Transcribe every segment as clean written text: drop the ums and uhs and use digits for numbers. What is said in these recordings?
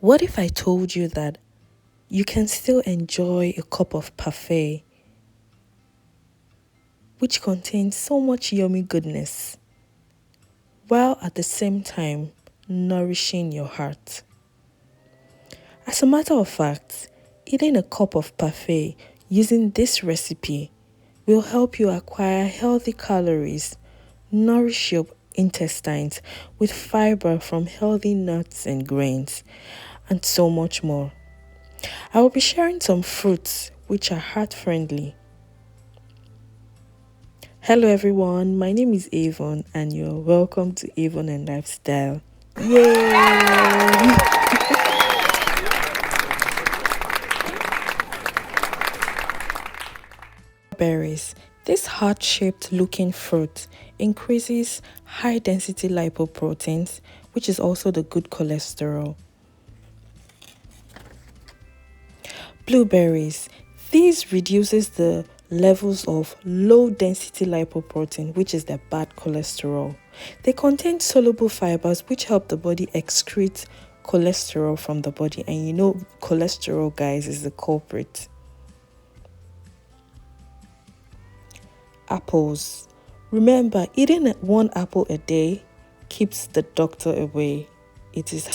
What if I told you that you can still enjoy a cup of Parfait, which contains so much yummy goodness, while at the same time nourishing your heart? As a matter of fact, eating a cup of Parfait using this recipe will help you acquire healthy calories, nourish your intestines with fiber from healthy nuts and grains, and so much more. I will be sharing some fruits which are heart friendly. Hello everyone, my name is Avon and you're welcome to Avon and Lifestyle. Yay! Berries. This heart-shaped looking fruit increases high-density lipoproteins, which is also the good cholesterol. Blueberries. These reduces the levels of low-density lipoprotein, which is the bad cholesterol. They contain soluble fibers which help the body excrete cholesterol from the body, and you know cholesterol, guys, is the culprit. Apples. Remember, eating one apple a day keeps the doctor away. It is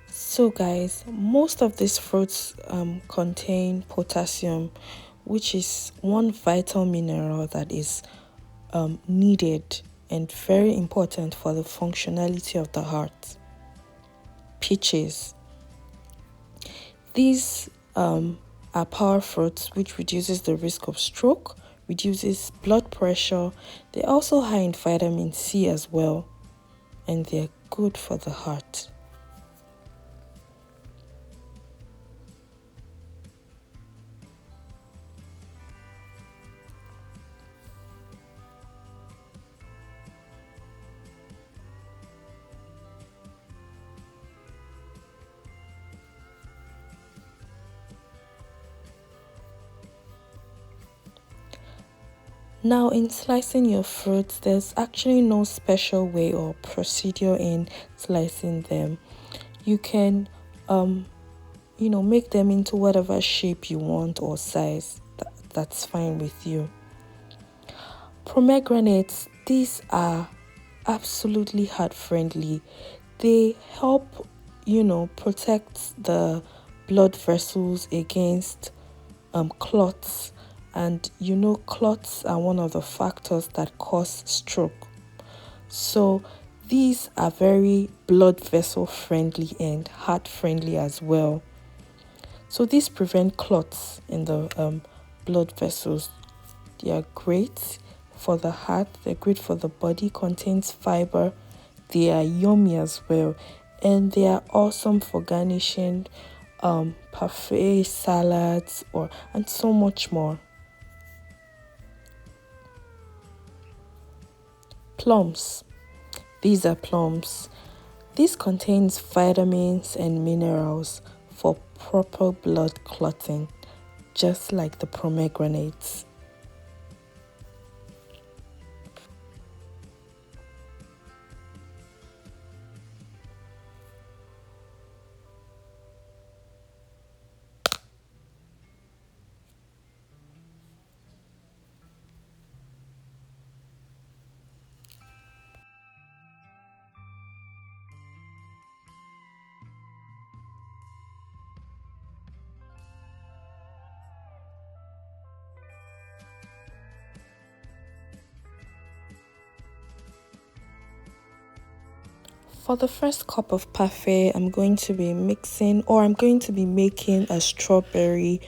so, guys, most of these fruits contain potassium, which is one vital mineral that is needed and very important for the functionality of the heart. Peaches. These are power fruits which reduces the risk of stroke, reduces blood pressure. They're also high in vitamin C as well, and they're good for the heart. Now, in slicing your fruits, there's actually no special way or procedure in slicing them. You can, make them into whatever shape you want or size. That's fine with you. Pomegranates, these are absolutely heart friendly. They help, protect the blood vessels against clots, and clots are one of the factors that cause stroke. So these are very blood vessel friendly and heart friendly as well. So these prevent clots in the blood vessels. They are great for the heart, they're great for the body, contains fiber, they are yummy as well, and they are awesome for garnishing parfait salads and so much more. Plums. These are plums. This contains vitamins and minerals for proper blood clotting, just like the pomegranates. For the first cup of parfait, I'm going to be making a strawberry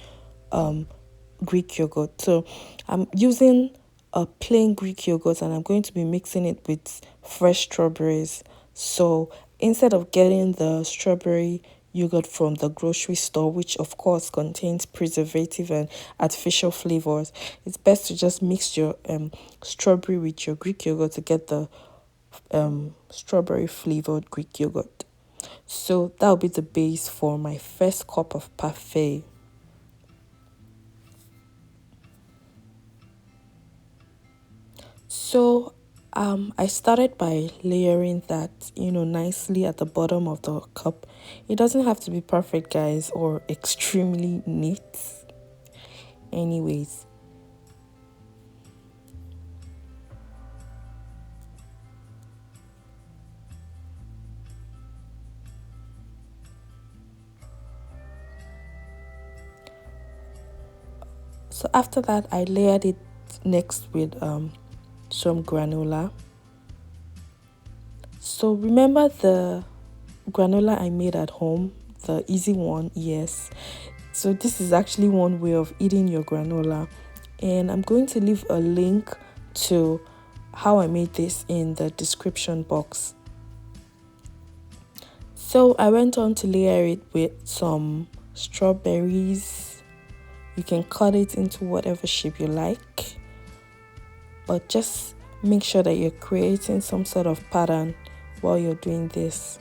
Greek yogurt. So I'm using a plain Greek yogurt and I'm going to be mixing it with fresh strawberries. So instead of getting the strawberry yogurt from the grocery store, which of course contains preservative and artificial flavors, it's best to just mix your strawberry with your Greek yogurt to get the strawberry flavored Greek yogurt. So that'll be the base for my first cup of parfait. I started by layering that, nicely at the bottom of the cup. It doesn't have to be perfect, guys, or extremely neat. Anyways, so after that, I layered it next with some granola. So remember the granola I made at home, the easy one? Yes. So this is actually one way of eating your granola, and I'm going to leave a link to how I made this in the description box. So I went on to layer it with some strawberries. You can cut it into whatever shape you like, but just make sure that you're creating some sort of pattern while you're doing this.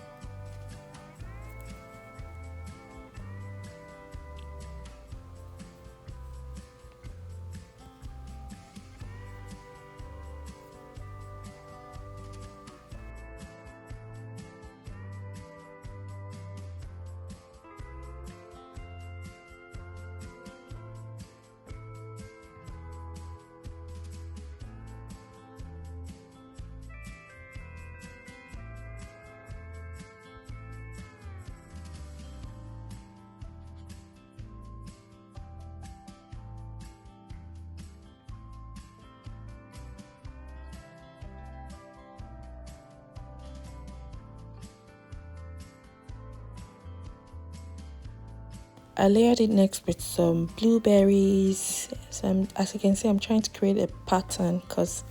I layered it next with some blueberries. So as you can see, I'm trying to create a pattern because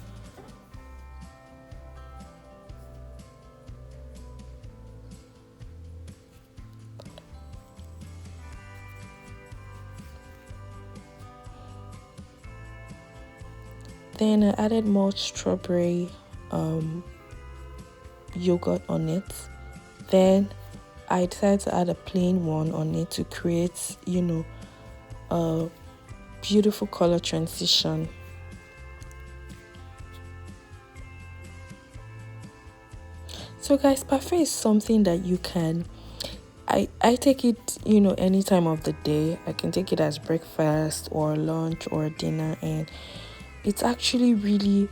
then I added more strawberry yogurt on it. Then I decided to add a plain one on it to create, a beautiful color transition. So guys, Parfait is something that you can, I take it, any time of the day. I can take it as breakfast or lunch or dinner, and it's actually really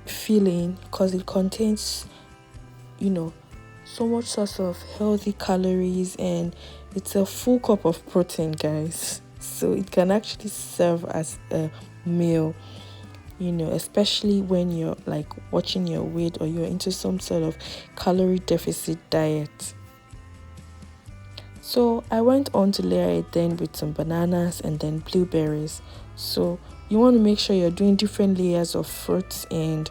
filling because it contains, so much source of healthy calories, and it's a full cup of protein, guys. So it can actually serve as a meal, especially when you're like watching your weight or you're into some sort of calorie deficit diet. So I went on to layer it then with some bananas and then blueberries. So you want to make sure you're doing different layers of fruits, and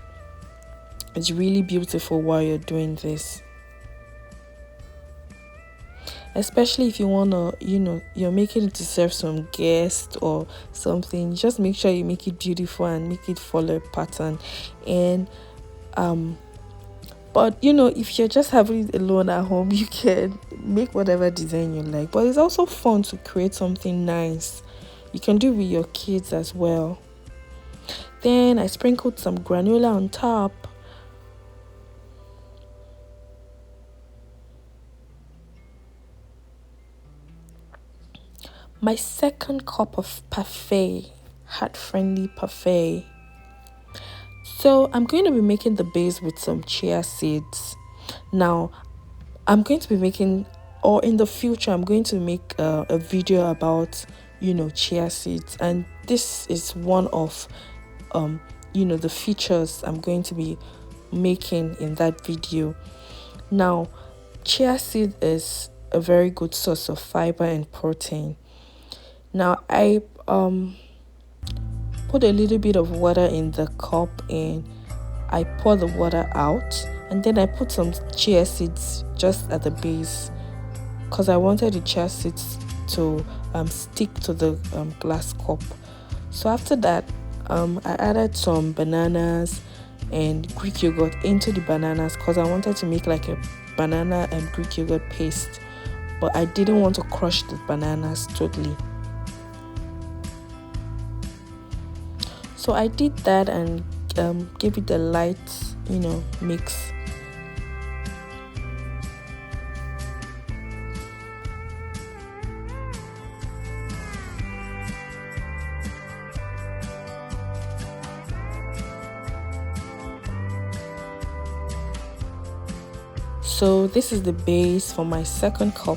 it's really beautiful while you're doing this. Especially if you want to, you're making it to serve some guest or something, just make sure you make it beautiful and make it follow a pattern. And but if you're just having it alone at home, you can make whatever design you like, but it's also fun to create something nice. You can do it with your kids as well. Then I sprinkled some granola on top. My second cup of Parfait, heart-friendly Parfait. So I'm going to be making the base with some chia seeds. Now, I'm going to be making, or in the future, I'm going to make a video about, chia seeds. And this is one of, the features I'm going to be making in that video. Now, chia seed is a very good source of fiber and protein. Now I put a little bit of water in the cup and I pour the water out, and then I put some chia seeds just at the base because I wanted the chia seeds to stick to the glass cup. So after that, I added some bananas and Greek yogurt into the bananas because I wanted to make like a banana and Greek yogurt paste, but I didn't want to crush the bananas totally. So I did that, and give it a light, mix. So this is the base for my second cup.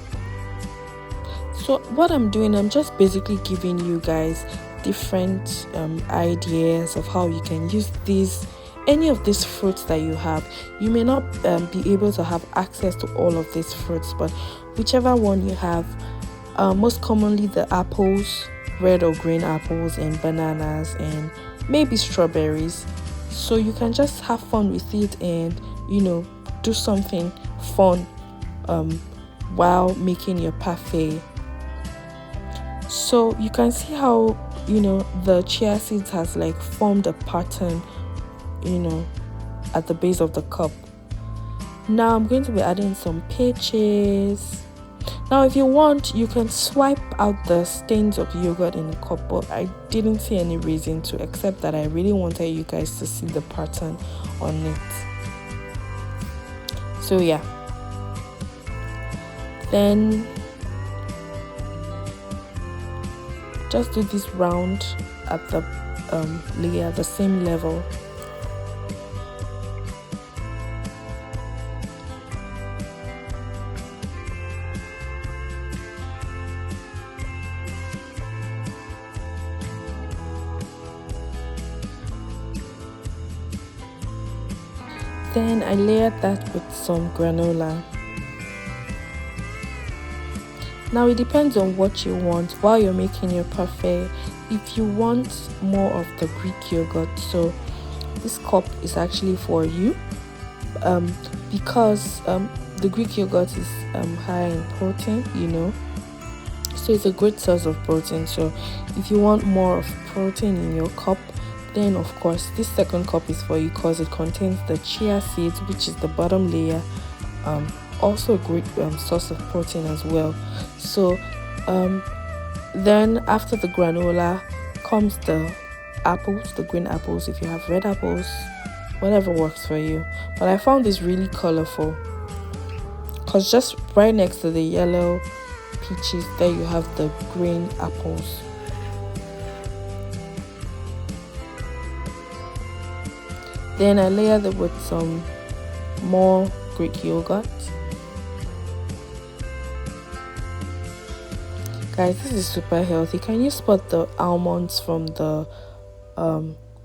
So what I'm doing, I'm just basically giving you guys different ideas of how you can use any of these fruits that you have. You may not be able to have access to all of these fruits, but whichever one you have, most commonly the apples, red or green apples, and bananas, and maybe strawberries. So you can just have fun with it and do something fun while making your parfait. So you can see how the chia seeds has like formed a pattern at the base of the cup. Now I'm going to be adding some peaches. Now if you want, you can swipe out the stains of yogurt in the cup, but I didn't see any reason to, except that I really wanted you guys to see the pattern on it. So yeah, then just do this round at the layer, the same level. Then I layered that with some granola. Now it depends on what you want while you're making your parfait. If you want more of the Greek yogurt, so this cup is actually for you, because the Greek yogurt is high in protein, so it's a great source of protein. So if you want more of protein in your cup, then of course this second cup is for you, because it contains the chia seeds, which is the bottom layer, also a great source of protein as well. So then after the granola comes the apples, the green apples. If you have red apples, whatever works for you, but I found this really colorful because just right next to the yellow peaches, there you have the green apples. Then I layered it with some more Greek yogurt. Guys, this is super healthy. Can you spot the almonds from the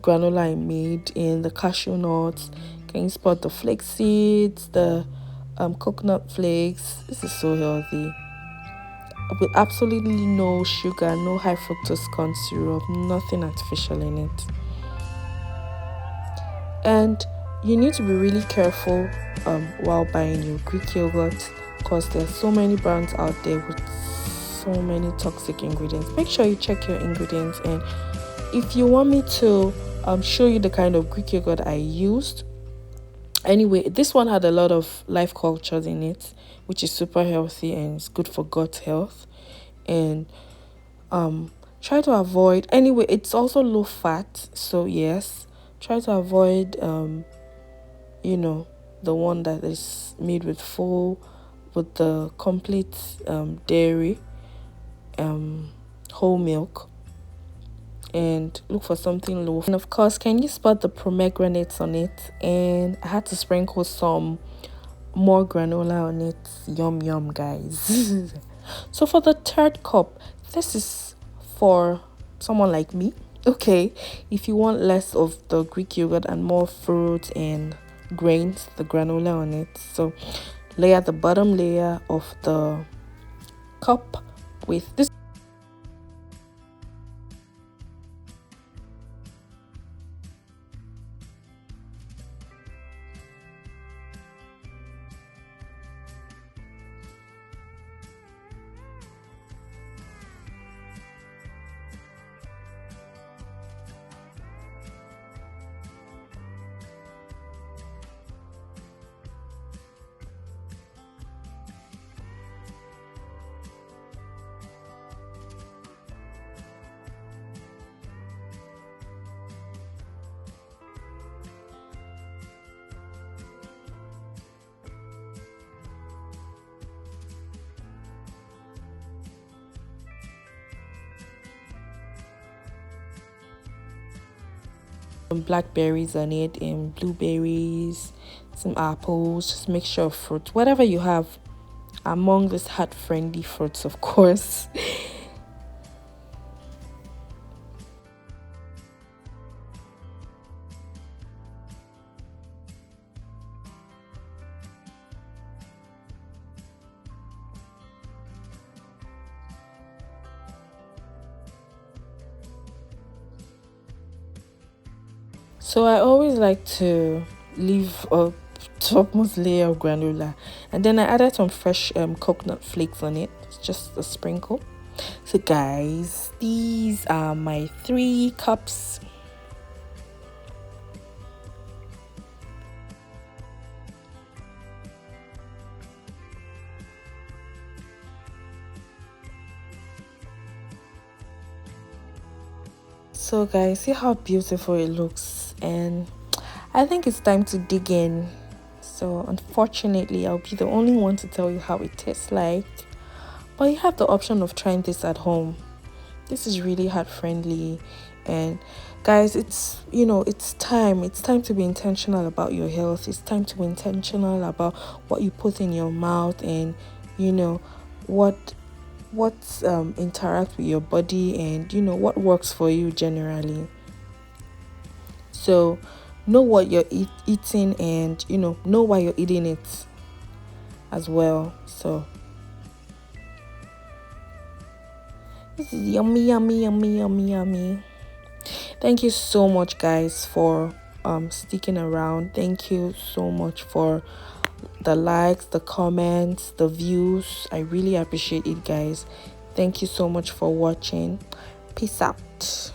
granola I made, in the cashew nuts? Can you spot the flax seeds, the coconut flakes? This is so healthy. With absolutely no sugar, no high fructose corn syrup, nothing artificial in it. And you need to be really careful while buying your Greek yogurt, because there's so many brands out there with so many toxic ingredients. Make sure you check your ingredients. And if you want me to show you the kind of Greek yogurt I used, anyway, this one had a lot of live cultures in it, which is super healthy and it's good for gut health. And try to avoid, anyway, it's also low fat, so yes, try to avoid the one that is made with the complete dairy, whole milk, and look for something low. And of course, can you spot the pomegranates on it? And I had to sprinkle some more granola on it. Yum yum, guys. So for the third cup, this is for someone like me. Okay, if you want less of the Greek yogurt and more fruit and grains, the granola on it. So layer the bottom layer of the cup with this. blackberries on it and blueberries, some apples, just mixture of fruit, whatever you have among these heart friendly fruits, of course. So I always like to leave a topmost layer of granola, and then I added some fresh coconut flakes on it, just a sprinkle. So guys, these are my 3 cups. So guys, see how beautiful it looks, and I think it's time to dig in. So unfortunately, I'll be the only one to tell you how it tastes like, but you have the option of trying this at home. This is really heart friendly, and guys, it's time to be intentional about your health. It's time to be intentional about what you put in your mouth, and you know what interact with your body, and what works for you generally. So know what you're eating, and know why you're eating it as well. So this is yummy, yummy, yummy, yummy, yummy. Thank you so much, guys, for sticking around. Thank you so much for the likes, the comments, the views. I really appreciate it, guys. Thank you so much for watching. Peace out.